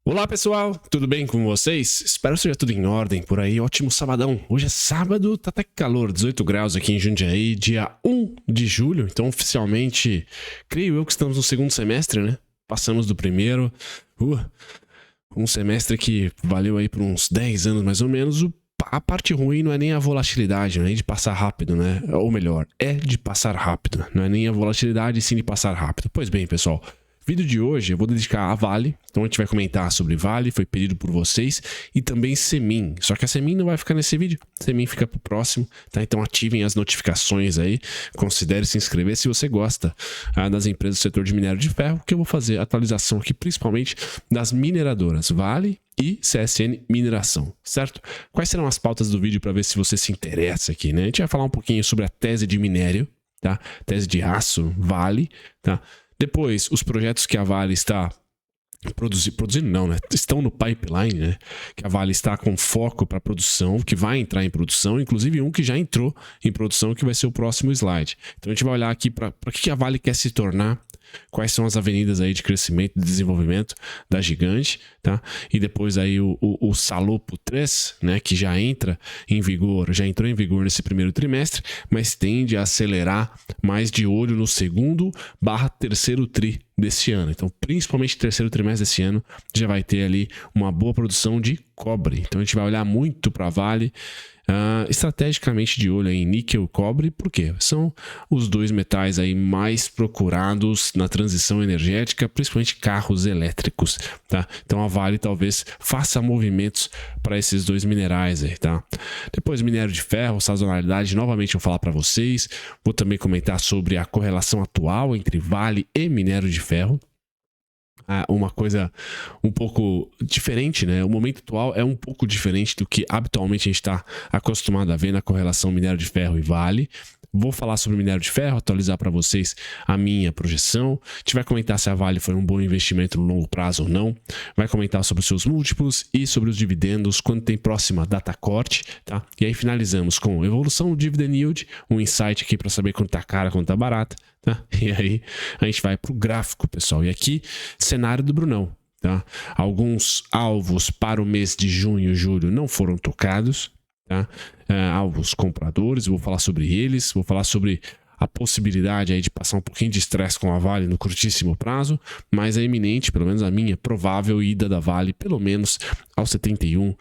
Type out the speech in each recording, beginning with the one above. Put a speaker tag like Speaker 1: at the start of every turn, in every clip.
Speaker 1: Olá pessoal, tudo bem com vocês? Espero que seja tudo em ordem por aí, ótimo sabadão. Hoje é sábado, tá até calor, 18 graus aqui em Jundiaí, dia 1 de julho, então oficialmente, creio eu que estamos no segundo semestre, né? Passamos do primeiro, um semestre que valeu aí por uns 10 anos mais ou menos. A parte ruim não é nem a volatilidade, não é de passar rápido, né? Ou melhor, é de passar rápido, não é nem a volatilidade, sim de passar rápido. Pois bem, pessoal, vídeo de hoje eu vou dedicar a Vale, então a gente vai comentar sobre Vale, foi pedido por vocês, e também Semin, só que a Semin não vai ficar nesse vídeo, Semin fica pro próximo, tá? Então ativem as notificações aí, considere se inscrever se você gosta das empresas do setor de minério de ferro, que eu vou fazer atualização aqui principalmente das mineradoras Vale e CSN Mineração, certo? Quais serão as pautas do vídeo para ver se você se interessa aqui, né? A gente vai falar um pouquinho sobre a tese de minério, tá? Tese de aço, Vale, tá? Depois, os projetos que a Vale está produzindo não, né? Estão no pipeline, né? Que a Vale está com foco para produção, que vai entrar em produção, inclusive um que já entrou em produção, que vai ser o próximo slide. Então a gente vai olhar aqui para que a Vale quer se tornar, quais são as avenidas aí de crescimento e desenvolvimento da gigante, tá? E depois aí o Salopo 3, né, que já entrou em vigor nesse primeiro trimestre, mas tende a acelerar mais de olho no segundo/terceiro tri desse ano. Então, principalmente no terceiro trimestre desse ano, já vai ter ali uma boa produção de cobre. Então, a gente vai olhar muito para a Vale, estrategicamente de olho em níquel e cobre, porque são os dois metais aí mais procurados na transição energética, principalmente carros elétricos, tá? Então a Vale talvez faça movimentos para esses dois minerais aí, tá? Depois minério de ferro, sazonalidade, novamente eu vou falar para vocês, vou também comentar sobre a correlação atual entre Vale e minério de ferro. Uma coisa um pouco diferente, né? O momento atual é um pouco diferente do que habitualmente a gente está acostumado a ver na correlação minério de ferro e Vale. Vou falar sobre minério de ferro, atualizar para vocês a minha projeção. A gente vai comentar se a Vale foi um bom investimento no longo prazo ou não. Vai comentar sobre os seus múltiplos e sobre os dividendos quando tem próxima data corte, tá? E aí finalizamos com evolução do dividend yield, um insight aqui para saber quando tá cara, quando tá barata, tá? E aí a gente vai pro gráfico, pessoal. E aqui, cenário do Brunão, tá? Alguns alvos para o mês de junho e julho não foram tocados, tá? Alvos compradores, vou falar sobre eles, vou falar sobre a possibilidade aí de passar um pouquinho de estresse com a Vale no curtíssimo prazo, mas é iminente, pelo menos a minha provável ida da Vale, pelo menos aos 71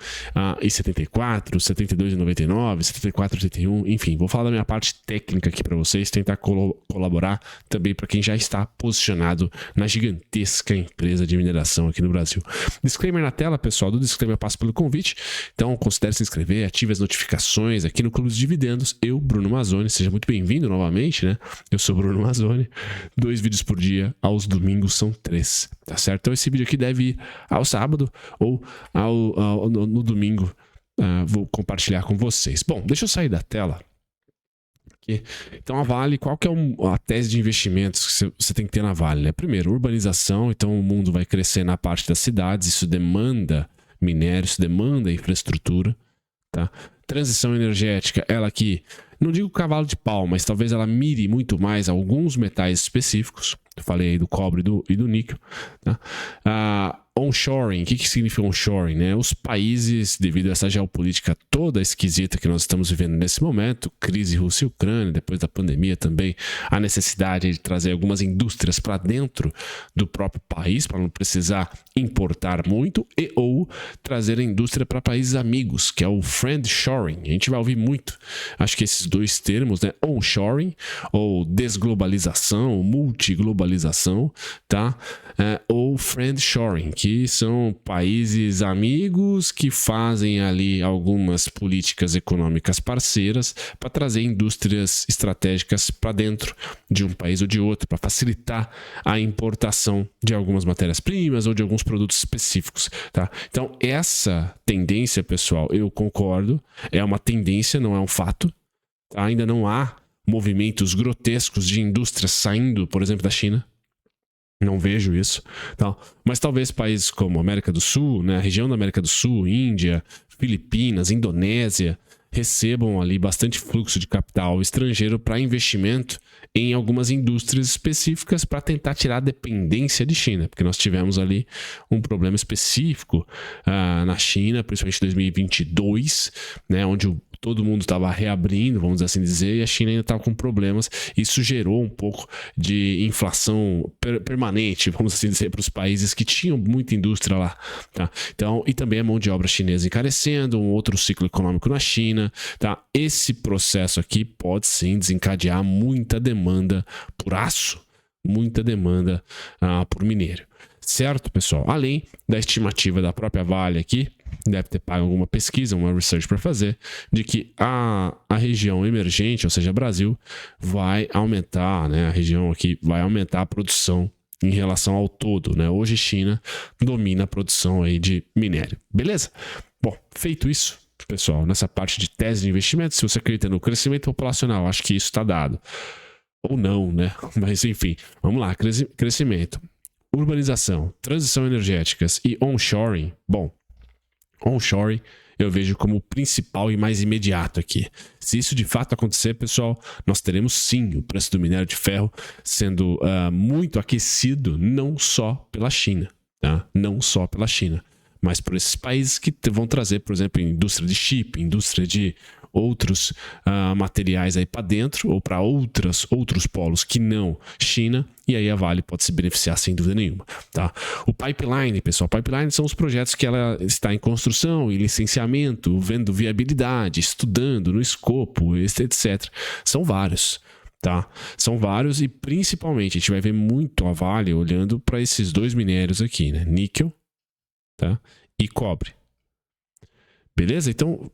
Speaker 1: e 74, 72 e 99, 74 e 81, enfim, vou falar da minha parte técnica aqui para vocês, tentar colaborar também para quem já está posicionado na gigantesca empresa de mineração aqui no Brasil. Disclaimer na tela, pessoal, do disclaimer eu passo pelo convite, então considere se inscrever, ative as notificações aqui no Clube dos Dividendos, eu, Bruno Mazzoni, seja muito bem-vindo novamente, né? Eu sou Bruno Mazzoni, 2 vídeos por dia, aos domingos são 3, tá certo? Então esse vídeo aqui deve ir ao sábado ou no domingo, vou compartilhar com vocês. Bom, deixa eu sair da tela. Aqui. Então a Vale, qual que é a tese de investimentos que você tem que ter na Vale, né? Primeiro, urbanização, então o mundo vai crescer na parte das cidades, isso demanda minério, isso demanda infraestrutura, tá? Transição energética, ela aqui, não digo cavalo de pau, mas talvez ela mire muito mais alguns metais específicos. Eu falei aí do cobre e do níquel, tá? Onshoring, o que significa onshoring, né? Os países, devido a essa geopolítica toda esquisita que nós estamos vivendo nesse momento, crise Rússia e Ucrânia, depois da pandemia também, a necessidade de trazer algumas indústrias para dentro do próprio país, para não precisar importar muito, e ou trazer a indústria para países amigos, que é o friendshoring. A gente vai ouvir muito, acho que esses dois termos, né? Onshoring, ou desglobalização, ou multiglobalização, tá? Ou friendshoring, que são países amigos que fazem ali algumas políticas econômicas parceiras para trazer indústrias estratégicas para dentro de um país ou de outro, para facilitar a importação de algumas matérias-primas ou de alguns produtos específicos, tá? Então essa tendência, pessoal, eu concordo, é uma tendência, não é um fato, tá? Ainda não há movimentos grotescos de indústrias saindo, por exemplo, da China. Não vejo isso, tá? Mas talvez países como América do Sul, né, a região da América do Sul, Índia, Filipinas, Indonésia, recebam ali bastante fluxo de capital estrangeiro para investimento em algumas indústrias específicas para tentar tirar a dependência de China, porque nós tivemos ali um problema específico na China, principalmente em 2022, né, onde todo mundo estava reabrindo, vamos assim dizer, e a China ainda estava com problemas. Isso gerou um pouco de inflação permanente, vamos assim dizer, para os países que tinham muita indústria lá. Tá? Então, e também a mão de obra chinesa encarecendo, um outro ciclo econômico na China. Tá? Esse processo aqui pode sim desencadear muita demanda por aço, muita demanda por minério. Certo, pessoal? Além da estimativa da própria Vale aqui, deve ter pago alguma pesquisa, uma research para fazer, de que a região emergente, ou seja, Brasil, vai aumentar, né? A região aqui vai aumentar a produção em relação ao todo, né? Hoje China domina a produção aí de minério. Beleza? Bom, feito isso, pessoal, nessa parte de tese de investimento, se você acredita no crescimento populacional, acho que isso está dado. Ou não, né? Mas enfim, vamos lá, crescimento. Urbanização, transição energéticas e onshoring. Bom, onshoring eu vejo como o principal e mais imediato aqui. Se isso de fato acontecer, pessoal, nós teremos sim o preço do minério de ferro sendo muito aquecido, não só pela China, tá? Não só pela China, mas por esses países que vão trazer, por exemplo, indústria de chip, indústria de outros materiais aí para dentro ou para outros polos que não China, e aí a Vale pode se beneficiar sem dúvida nenhuma, tá? O pipeline, pessoal, pipeline são os projetos que ela está em construção, em licenciamento, vendo viabilidade, estudando no escopo, etc. São vários, tá? São vários e principalmente a gente vai ver muito a Vale olhando para esses dois minérios aqui, né? Níquel, tá? E cobre. Beleza? Então,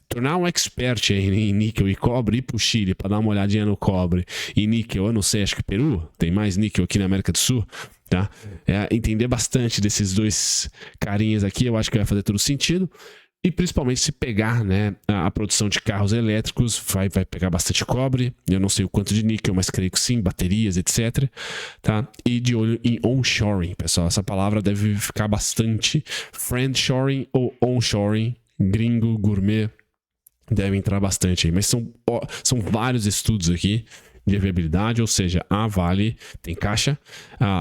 Speaker 1: tornar um expert aí em níquel e cobre, ir pro Chile para dar uma olhadinha no cobre e níquel, eu não sei, acho que Peru tem mais níquel aqui na América do Sul, tá? Entender bastante desses dois carinhas aqui, eu acho que vai fazer todo sentido. E principalmente se pegar, né, a produção de carros elétricos, vai pegar bastante cobre, eu não sei o quanto de níquel, mas creio que sim, baterias, etc. Tá? E de olho em onshoring, pessoal, essa palavra deve ficar bastante. Friendshoring ou onshoring, gringo, gourmet, deve entrar bastante aí. Mas são vários estudos aqui de viabilidade, ou seja, a Vale tem caixa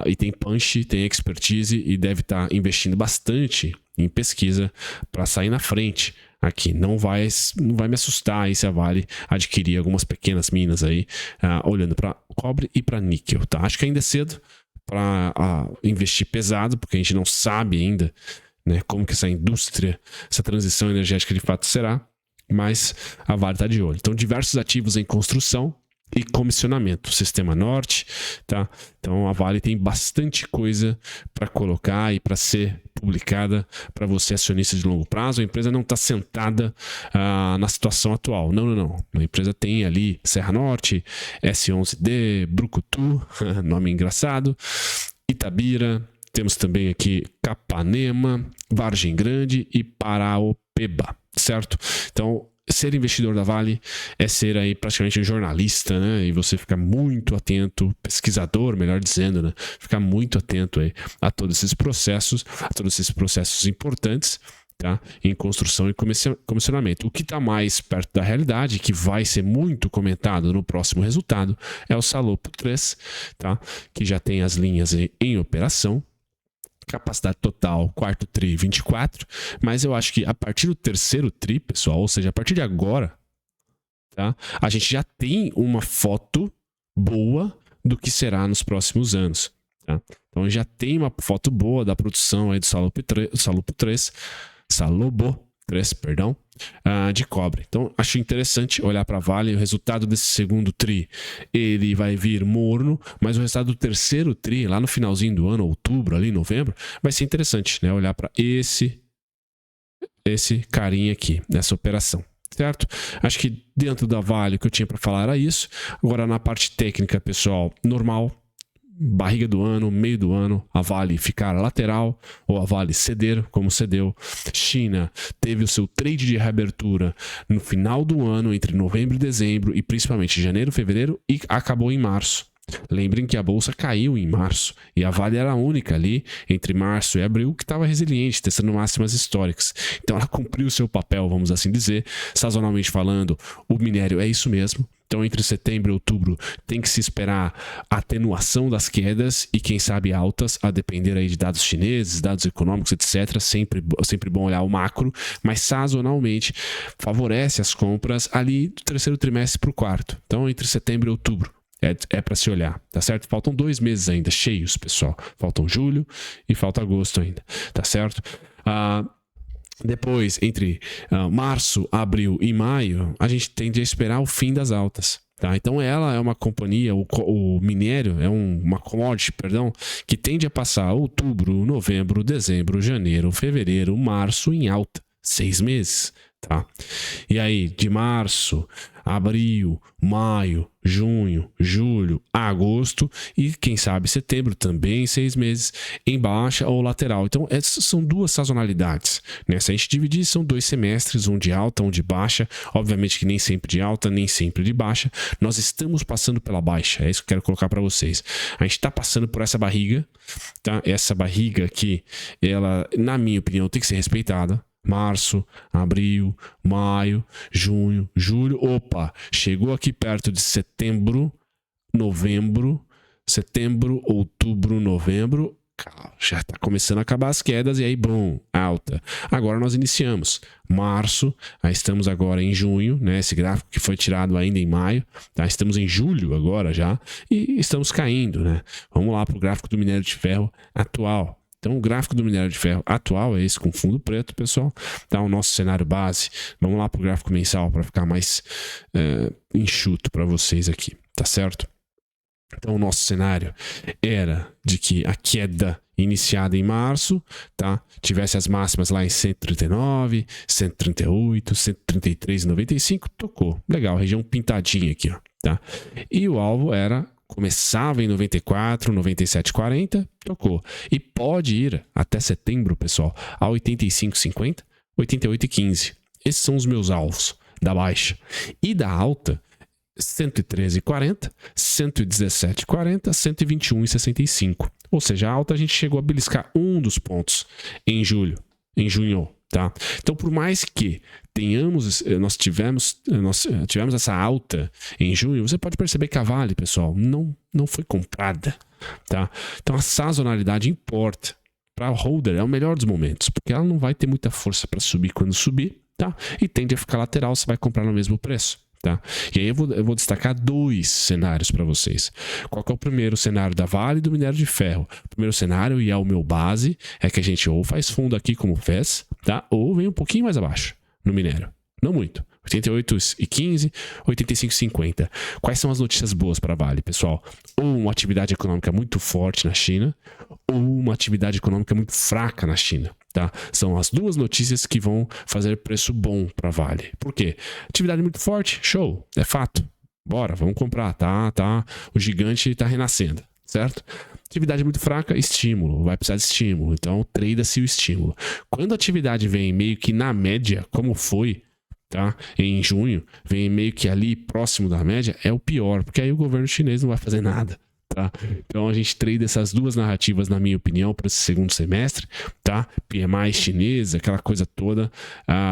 Speaker 1: e tem punch, tem expertise e deve estar investindo bastante em pesquisa para sair na frente aqui. Não vai me assustar aí se a Vale adquirir algumas pequenas minas aí, olhando para cobre e para níquel, tá? Acho que ainda é cedo para investir pesado, porque a gente não sabe ainda, né, como que essa indústria, essa transição energética de fato será, mas a Vale está de olho. Então, diversos ativos em construção e comissionamento, Sistema Norte, tá? Então a Vale tem bastante coisa para colocar e para ser publicada para você, acionista de longo prazo. A empresa não está sentada na situação atual. Não. A empresa tem ali Serra Norte, S11D, Brucutu, nome engraçado, Itabira, temos também aqui Capanema, Vargem Grande e Paraopeba, certo? Então, ser investidor da Vale é ser aí praticamente um jornalista, né? E você ficar muito atento, pesquisador, melhor dizendo, né? Ficar muito atento aí a todos esses processos importantes, tá? Em construção e comissionamento. O que está mais perto da realidade, que vai ser muito comentado no próximo resultado, é o Salopo 3, tá? Que já tem as linhas em operação. Capacidade total, quarto tri, 24. Mas eu acho que a partir do terceiro tri, pessoal, ou seja, a partir de agora, tá? A gente já tem uma foto boa do que será nos próximos anos, tá? Então já tem uma foto boa da produção aí do Salobo 3, perdão, de cobre. Então, acho interessante olhar para a Vale. O resultado desse segundo tri, ele vai vir morno, mas o resultado do terceiro tri, lá no finalzinho do ano, outubro, ali, novembro, vai ser interessante, né? Olhar para esse carinha aqui, nessa operação, certo? Acho que dentro da Vale, o que eu tinha para falar era isso. Agora, na parte técnica, pessoal, normal, barriga do ano, meio do ano, a Vale ficar lateral ou a Vale ceder, como cedeu. China teve o seu trade de reabertura no final do ano, entre novembro e dezembro, e principalmente janeiro, fevereiro, e acabou em março. Lembrem que a bolsa caiu em março e a Vale era a única ali, entre março e abril, que estava resiliente, testando máximas históricas. Então ela cumpriu o seu papel, vamos assim dizer. Sazonalmente falando, o minério é isso mesmo. Então, entre setembro e outubro, tem que se esperar atenuação das quedas e, quem sabe, altas, a depender aí de dados chineses, dados econômicos, etc. Sempre bom olhar o macro, mas sazonalmente favorece as compras ali do terceiro trimestre para o quarto. Então, entre setembro e outubro. É para se olhar, tá certo? Faltam 2 meses ainda, cheios, pessoal. Faltam julho e falta agosto ainda, tá certo? Depois, entre março, abril e maio, a gente tende a esperar o fim das altas. Tá? Então ela é uma companhia, o minério é uma commodity, que tende a passar outubro, novembro, dezembro, janeiro, fevereiro, março em alta. 6 meses. Tá? E aí, de março, abril, maio, junho, julho, agosto e quem sabe setembro também, 6 meses em baixa ou lateral. Então essas são 2 sazonalidades, né? Se a gente dividir, são 2 semestres, um de alta, um de baixa. Obviamente que nem sempre de alta, nem sempre de baixa. Nós estamos passando pela baixa, é isso que eu quero colocar para vocês. A gente está passando por essa barriga, tá? Essa barriga aqui, ela, na minha opinião, tem que ser respeitada. Março, abril, maio, junho, julho. Opa, chegou aqui perto de setembro, outubro, novembro. Já está começando a acabar as quedas e aí, bom, alta. Agora nós iniciamos março, aí estamos agora em junho, né? Esse gráfico que foi tirado ainda em maio, tá? Estamos em julho agora já e estamos caindo, né? Vamos lá para o gráfico do minério de ferro atual. Então, o gráfico do minério de ferro atual é esse com fundo preto, pessoal. Tá o nosso cenário base. Vamos lá para o gráfico mensal para ficar mais enxuto para vocês aqui, tá certo? Então, o nosso cenário era de que a queda iniciada em março, tá? Tivesse as máximas lá em 139, 138, 133,95, tocou. Legal, região pintadinha aqui, ó, tá? E o alvo era... Começava em 94, 97,40, tocou. E pode ir até setembro, pessoal, a 85,50, 88,15. Esses são os meus alvos da baixa. E da alta, 113,40, 117,40, 121,65. Ou seja, a alta a gente chegou a beliscar um dos pontos em junho. Tá? Então, por mais que nós tivemos essa alta em junho, você pode perceber que a Vale, pessoal, não foi comprada. Tá? Então, a sazonalidade importa. Para a holder é o melhor dos momentos, porque ela não vai ter muita força para subir quando subir, tá? E tende a ficar lateral, você vai comprar no mesmo preço. Tá? E aí eu vou destacar 2 cenários para vocês. Qual que é o primeiro cenário da Vale e do minério de ferro? O primeiro cenário, e é o meu base, é que a gente ou faz fundo aqui como fez, tá? Ou vem um pouquinho mais abaixo no minério. Não muito. 88,15, 85,50. Quais são as notícias boas para a Vale, pessoal? Ou uma atividade econômica muito forte na China, ou uma atividade econômica muito fraca na China. Tá? São as 2 notícias que vão fazer preço bom para a Vale. Por quê? Atividade muito forte, show, é fato. Bora, vamos comprar, tá? O gigante está renascendo, certo? Atividade muito fraca, estímulo, vai precisar de estímulo. Então, trade-se o estímulo. Quando a atividade vem meio que na média, como foi, tá? Em junho, vem meio que ali próximo da média, é o pior, porque aí o governo chinês não vai fazer nada. Tá? Então a gente trade essas 2 narrativas, na minha opinião, para esse segundo semestre, tá? PMI chinês, aquela coisa toda,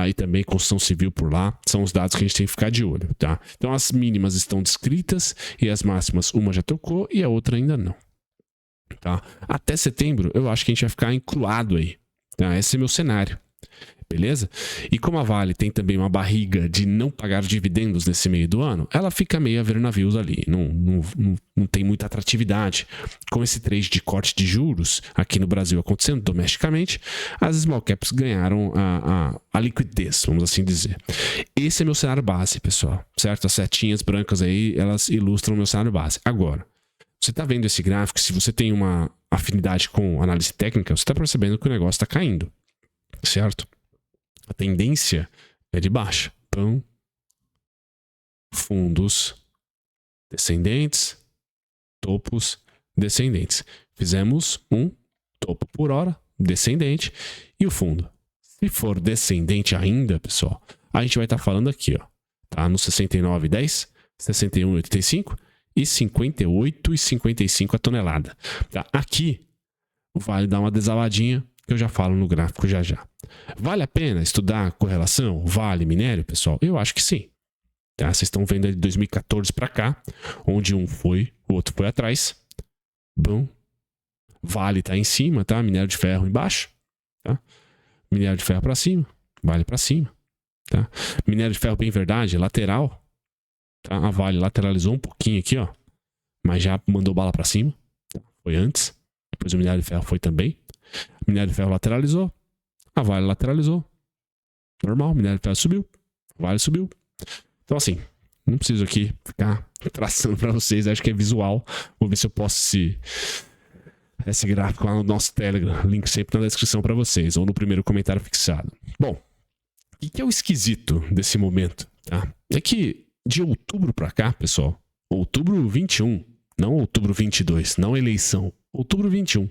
Speaker 1: e também construção civil por lá, são os dados que a gente tem que ficar de olho, tá? Então as mínimas estão descritas e as máximas, uma já tocou e a outra ainda não, tá? Até setembro eu acho que a gente vai ficar encruado aí, tá? Esse é meu cenário. Beleza? E como a Vale tem também uma barriga de não pagar dividendos nesse meio do ano, ela fica meio a ver navios ali. Não tem muita atratividade. Com esse trade de corte de juros aqui no Brasil acontecendo domesticamente, as small caps ganharam a liquidez, vamos assim dizer. Esse é meu cenário base, pessoal. Certo? As setinhas brancas aí, elas ilustram o meu cenário base. Agora, você está vendo esse gráfico, se você tem uma afinidade com análise técnica, você está percebendo que o negócio está caindo. Certo? A tendência é de baixa. Então, fundos descendentes, topos descendentes. Fizemos um topo por hora descendente e o fundo. Se for descendente ainda, pessoal, a gente vai estar falando aqui, ó, tá? No 69,10, 61,85 e 58,55 a tonelada. Tá? Aqui, o Vale dá uma desaladinha, que eu já falo no gráfico já já. Vale a pena estudar correlação Vale minério, pessoal? Eu acho que sim. Tá? Vocês estão vendo aí de 2014 para cá, onde um foi, o outro foi atrás. Bom. Vale tá em cima, tá? Minério de ferro embaixo, tá? Minério de ferro para cima, Vale para cima, tá? Minério de ferro bem verdade, lateral, tá? A Vale lateralizou um pouquinho aqui, ó, mas já mandou bala para cima, tá? Foi antes. Depois o minério de ferro foi também. O minério de ferro lateralizou, a Vale lateralizou. Normal, o minério de ferro subiu, a Vale subiu. Então assim, não preciso aqui ficar traçando para vocês, acho que é visual. Vou ver se eu posso esse gráfico lá no nosso Telegram, link sempre na descrição para vocês, ou no primeiro comentário fixado. Bom, o que é o esquisito desse momento? Tá? É que de outubro para cá, pessoal, outubro 21, não outubro 22, não eleição, outubro 21.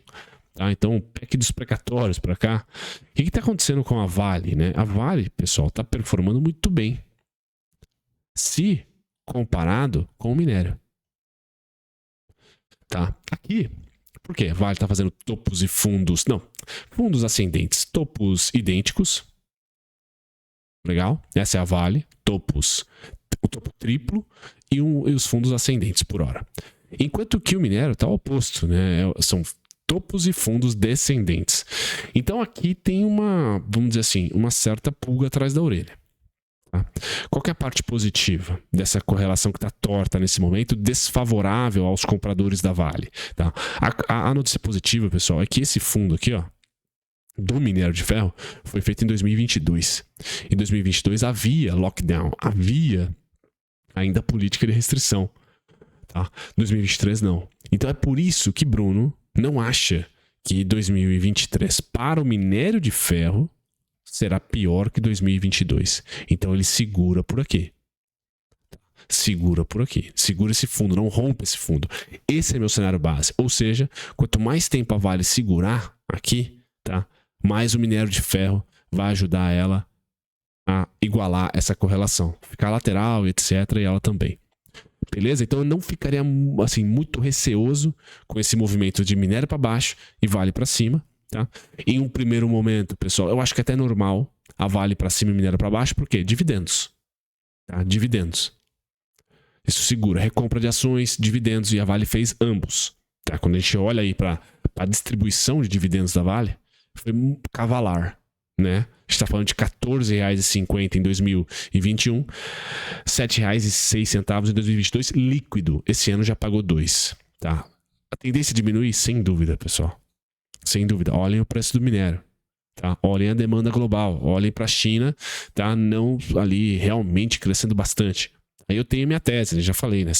Speaker 1: Tá? Então, PEC dos precatórios para cá. O que está acontecendo com a Vale? Né? A Vale, pessoal, está performando muito bem, se comparado com o minério. Tá? Aqui, por quê? Vale está fazendo topos e fundos. Não, fundos ascendentes, topos idênticos. Legal? Essa é a Vale. Topos, o topo triplo e os fundos ascendentes por hora. Enquanto que o minério está oposto, né? São topos e fundos descendentes. Então aqui tem uma, vamos dizer assim, uma certa pulga atrás da orelha. Tá? Qual que é a parte positiva dessa correlação que está torta nesse momento, desfavorável aos compradores da Vale? Tá? A notícia positiva, pessoal, é que esse fundo aqui, ó, do minério de ferro, foi feito em 2022. Em 2022 havia lockdown, havia ainda política de restrição. Tá? 2023 não. Então é por isso que Bruno não acha que 2023 para o minério de ferro será pior que 2022. Então ele segura por aqui. Segura por aqui. Segura esse fundo, não rompe esse fundo. Esse é meu cenário base. Ou seja, quanto mais tempo a Vale segurar aqui, tá? Mais o minério de ferro vai ajudar ela a igualar essa correlação. Ficar lateral, etc. E ela também. Beleza? Então eu não ficaria assim, muito receoso com esse movimento de minério para baixo e Vale para cima. Tá? Em um primeiro momento, pessoal, eu acho que é até normal a Vale para cima e minério para baixo, por quê? Dividendos. Tá? Dividendos. Isso segura. Recompra de ações, dividendos, e a Vale fez ambos. Tá? Quando a gente olha aí para a distribuição de dividendos da Vale, foi cavalar. Né? A gente está falando de R$14,50 em 2021, R$7,06 em 2022, líquido. Esse ano já pagou 2. Tá? A tendência a diminuir? Sem dúvida, pessoal. Sem dúvida. Olhem o preço do minério. Tá? Olhem a demanda global. Olhem para a China, tá? Não ali realmente crescendo bastante. Aí eu tenho minha tese, né? Já falei, né?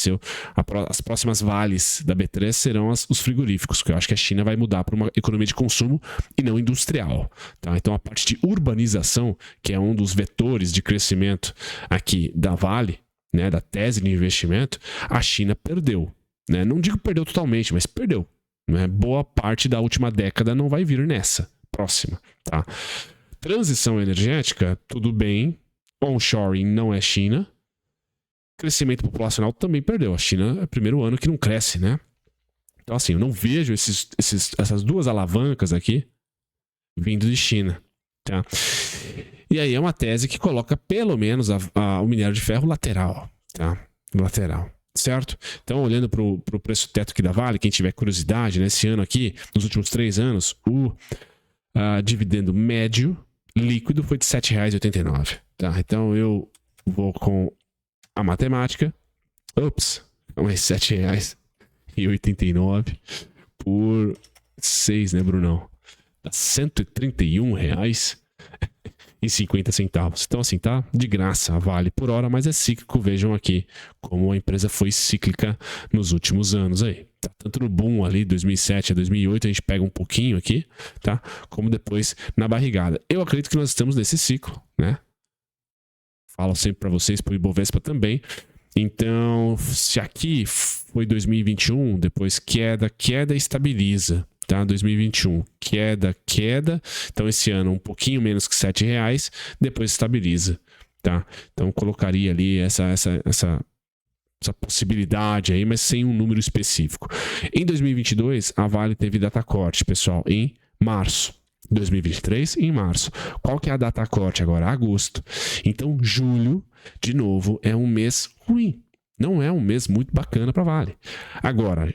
Speaker 1: As próximas vales da B3 serão os frigoríficos, porque eu acho que a China vai mudar para uma economia de consumo e não industrial. Tá? Então a parte de urbanização, que é um dos vetores de crescimento aqui da Vale, né? Da tese de investimento, a China perdeu. Né? Não digo perdeu totalmente, mas perdeu. Né? Boa parte da última década não vai vir nessa próxima. Tá? Transição energética, tudo bem. Onshoring não é China. Crescimento populacional também perdeu. A China é o primeiro ano que não cresce, né? Então, assim, eu não vejo essas duas alavancas aqui vindo de China. Tá? E aí é uma tese que coloca pelo menos o minério de ferro lateral. Tá? Lateral. Certo? Então, olhando para o preço teto aqui da Vale, quem tiver curiosidade, né, esse ano aqui, nos últimos 3 anos, o dividendo médio líquido foi de R$7,89. Tá? Então, eu vou com a matemática. Ops, mas R$7,89 por 6, né, Brunão? Dá R$131,50. Então, assim, tá de graça a Vale por hora, mas é cíclico. Vejam aqui como a empresa foi cíclica nos últimos anos aí. Tá? Tanto no boom ali, 2007 a 2008, a gente pega um pouquinho aqui, tá? Como depois na barrigada. Eu acredito que nós estamos nesse ciclo, né? Falo sempre para vocês, pro Ibovespa também. Então, se aqui foi 2021, depois queda estabiliza. Tá? 2021, queda. Então, esse ano um pouquinho menos que R$7, depois estabiliza. Tá? Então, colocaria ali essa essa possibilidade aí, mas sem um número específico. Em 2022, a Vale teve data corte, pessoal, em março. 2023, em março. Qual que é a data corte agora? Agosto. Então, julho, de novo, é um mês ruim. Não é um mês muito bacana para Vale. Agora,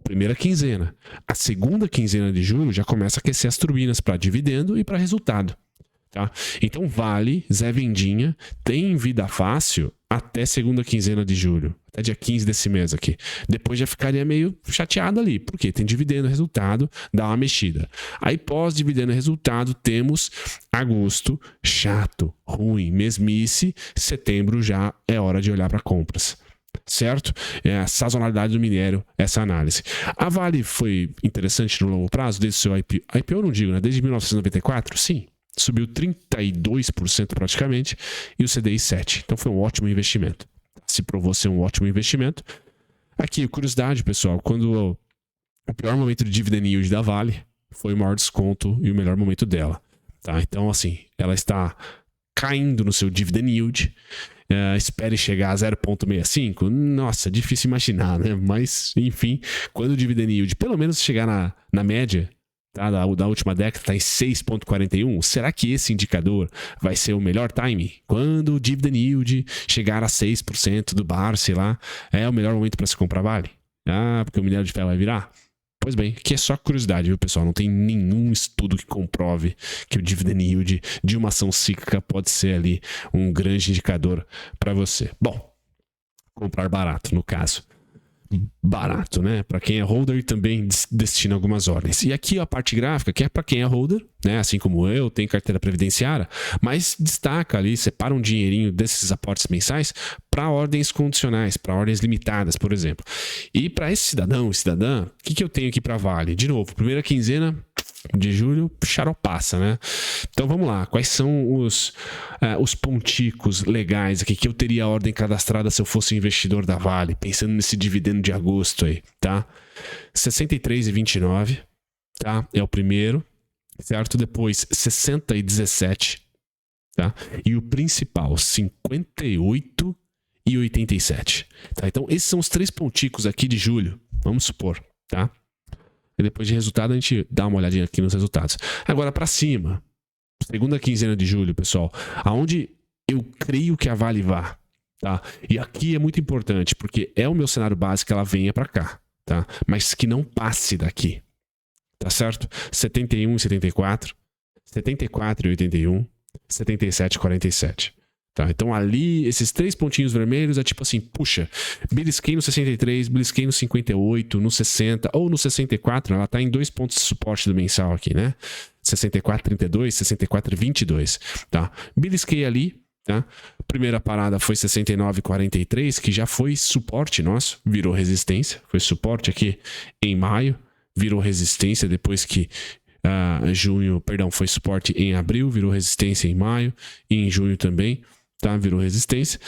Speaker 1: primeira quinzena. A segunda quinzena de julho já começa a aquecer as turbinas para dividendo e para resultado. Tá? Então, Vale, Zé Vendinha, tem vida fácil até segunda quinzena de julho. Até dia 15 desse mês aqui. Depois já ficaria meio chateado ali. Porque tem dividendo, resultado, dá uma mexida. Aí, pós-dividendo, resultado, temos agosto, chato, ruim, mesmice. Setembro já é hora de olhar para compras. Certo? É a sazonalidade do minério, essa análise. A Vale foi interessante no longo prazo, desde o seu IPO. IPO eu não digo, né? Desde 1994? Sim. Subiu 32% praticamente e o CDI 7%. Então foi um ótimo investimento. Se provou ser um ótimo investimento. Aqui, curiosidade, pessoal, quando o pior momento de dividend yield da Vale foi o maior desconto e o melhor momento dela. Tá? Então, assim, ela está caindo no seu dividend yield. Espere chegar a 0,65. Nossa, difícil imaginar, né? Mas, enfim, quando o dividend yield pelo menos chegar na média, tá, da última década, está em 6,41, será que esse indicador vai ser o melhor time? Quando o dividend yield chegar a 6% do bar, sei lá, é o melhor momento para se comprar Vale? Porque o minério de ferro vai virar? Pois bem, aqui é só curiosidade, viu, pessoal? Não tem nenhum estudo que comprove que o dividend yield de uma ação cíclica pode ser ali um grande indicador para você. Bom, comprar barato, no caso. Barato, né? Para quem é holder, também destina algumas ordens. E aqui a parte gráfica, que é para quem é holder, né? Assim como eu, tem carteira previdenciária, mas destaca ali, separa um dinheirinho desses aportes mensais para ordens condicionais, para ordens limitadas, por exemplo. E para esse cidadão, cidadã, o que eu tenho aqui para Vale? De novo, primeira quinzena de julho, xaropaça, né? Então vamos lá, quais são os ponticos legais aqui que eu teria a ordem cadastrada se eu fosse investidor da Vale, pensando nesse dividendo de agosto aí, tá? 63,29, tá? É o primeiro, certo? Depois 60,17, tá? E o principal, 58,87, tá? Então esses são os 3 ponticos aqui de julho, vamos supor, tá? E depois de resultado a gente dá uma olhadinha aqui nos resultados. Agora para cima, segunda quinzena de julho, pessoal, aonde eu creio que a Vale vá, tá? E aqui é muito importante, porque é o meu cenário básico que ela venha para cá, tá? Mas que não passe daqui, tá certo? 71,74, 74,81, 77,47. Tá, então ali, esses 3 pontinhos vermelhos é tipo assim, puxa, belisquei no 63, belisquei no 58, no 60 ou no 64, ela tá em 2 pontos de suporte do mensal aqui, né? 64,32, 64,22, tá? Belisquei ali, tá? Primeira parada foi 69,43, que já foi suporte nosso, virou resistência, foi suporte aqui em maio, virou resistência depois que foi suporte em abril, virou resistência em maio e em junho também. Tá, virou resistência,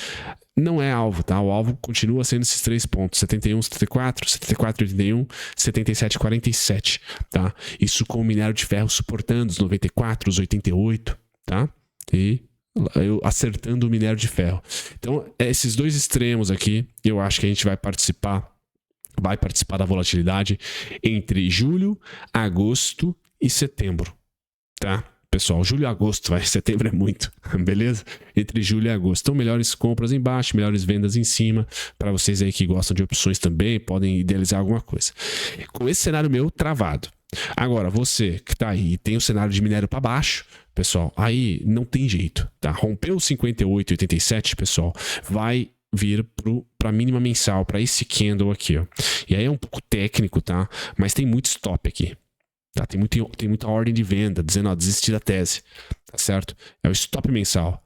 Speaker 1: não é alvo, tá? O alvo continua sendo esses 3 pontos, 71,74, 74,81, 77,47, tá? Isso com o minério de ferro suportando os 94, os 88, tá? E eu acertando o minério de ferro. Então, esses 2 extremos aqui, eu acho que a gente vai participar da volatilidade entre julho, agosto e setembro, tá? Pessoal, julho e agosto, setembro é muito, beleza? Entre julho e agosto. Então, melhores compras embaixo, melhores vendas em cima. Para vocês aí que gostam de opções também, podem idealizar alguma coisa. Com esse cenário meu travado. Agora, você que tá aí e tem o cenário de minério para baixo, pessoal, aí não tem jeito, tá? Rompeu o 58,87, pessoal, vai vir para mínima mensal, para esse candle aqui, ó. E aí é um pouco técnico, tá? Mas tem muito stop aqui. Tá, tem muita ordem de venda dizendo, desistir da tese, tá certo? É o stop mensal.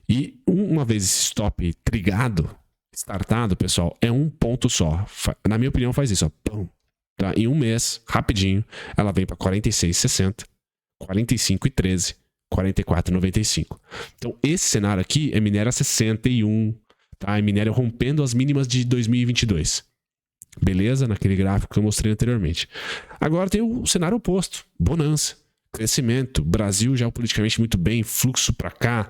Speaker 1: E uma vez esse stop trigado, startado, pessoal, é um ponto só. Na minha opinião, faz isso, ó. Pum, tá? Em um mês, rapidinho, ela vem para 46,60, 45,13, 44,95. Então, esse cenário aqui é minério a 61, tá? É minério rompendo as mínimas de 2022. Beleza? Naquele gráfico que eu mostrei anteriormente. Agora tem o cenário oposto. Bonança. Crescimento. Brasil geopoliticamente muito bem. Fluxo para cá.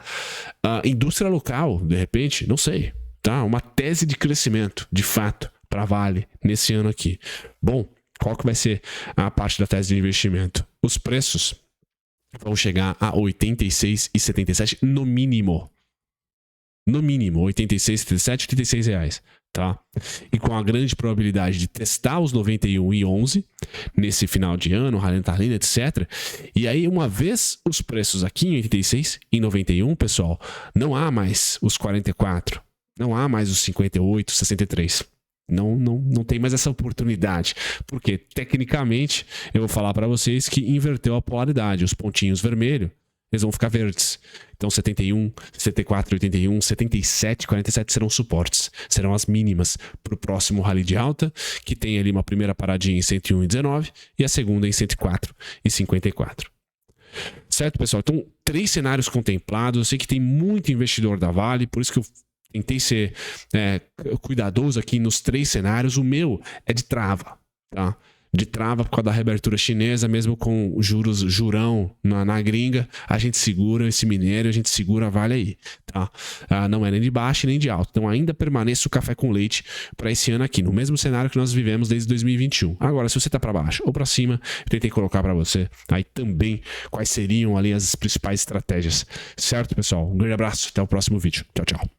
Speaker 1: Indústria local, de repente. Não sei. tá? Uma tese de crescimento, de fato, para Vale nesse ano aqui. Bom, qual que vai ser a parte da tese de investimento? Os preços vão chegar a 86,77 no mínimo. No mínimo, 86, 77, 86 reais, tá? E com a grande probabilidade de testar os 91,11 nesse final de ano, Rally Italina, etc. E aí, uma vez os preços aqui em 86 e 91, pessoal, não há mais os 44, não há mais os 58, 63. Não tem mais essa oportunidade, porque tecnicamente eu vou falar para vocês que inverteu a polaridade, os pontinhos vermelhos eles vão ficar verdes. Então 71, 74, 81, 77, 47 serão suportes, serão as mínimas para o próximo rally de alta, que tem ali uma primeira paradinha em 101,19 e a segunda em 104,54. Certo, pessoal? Então 3 cenários contemplados. Eu sei que tem muito investidor da Vale, por isso que eu tentei ser cuidadoso aqui nos 3 cenários. O meu é de trava, tá? De trava por causa da reabertura chinesa, mesmo com jurão na gringa, a gente segura esse minério, a gente segura a Vale aí, tá? Não é nem de baixo nem de alto. Então ainda permaneça o café com leite para esse ano aqui, no mesmo cenário que nós vivemos desde 2021. Agora, se você tá para baixo ou para cima, eu tentei colocar para você aí também quais seriam ali as principais estratégias. Certo, pessoal? Um grande abraço, até o próximo vídeo. Tchau, tchau.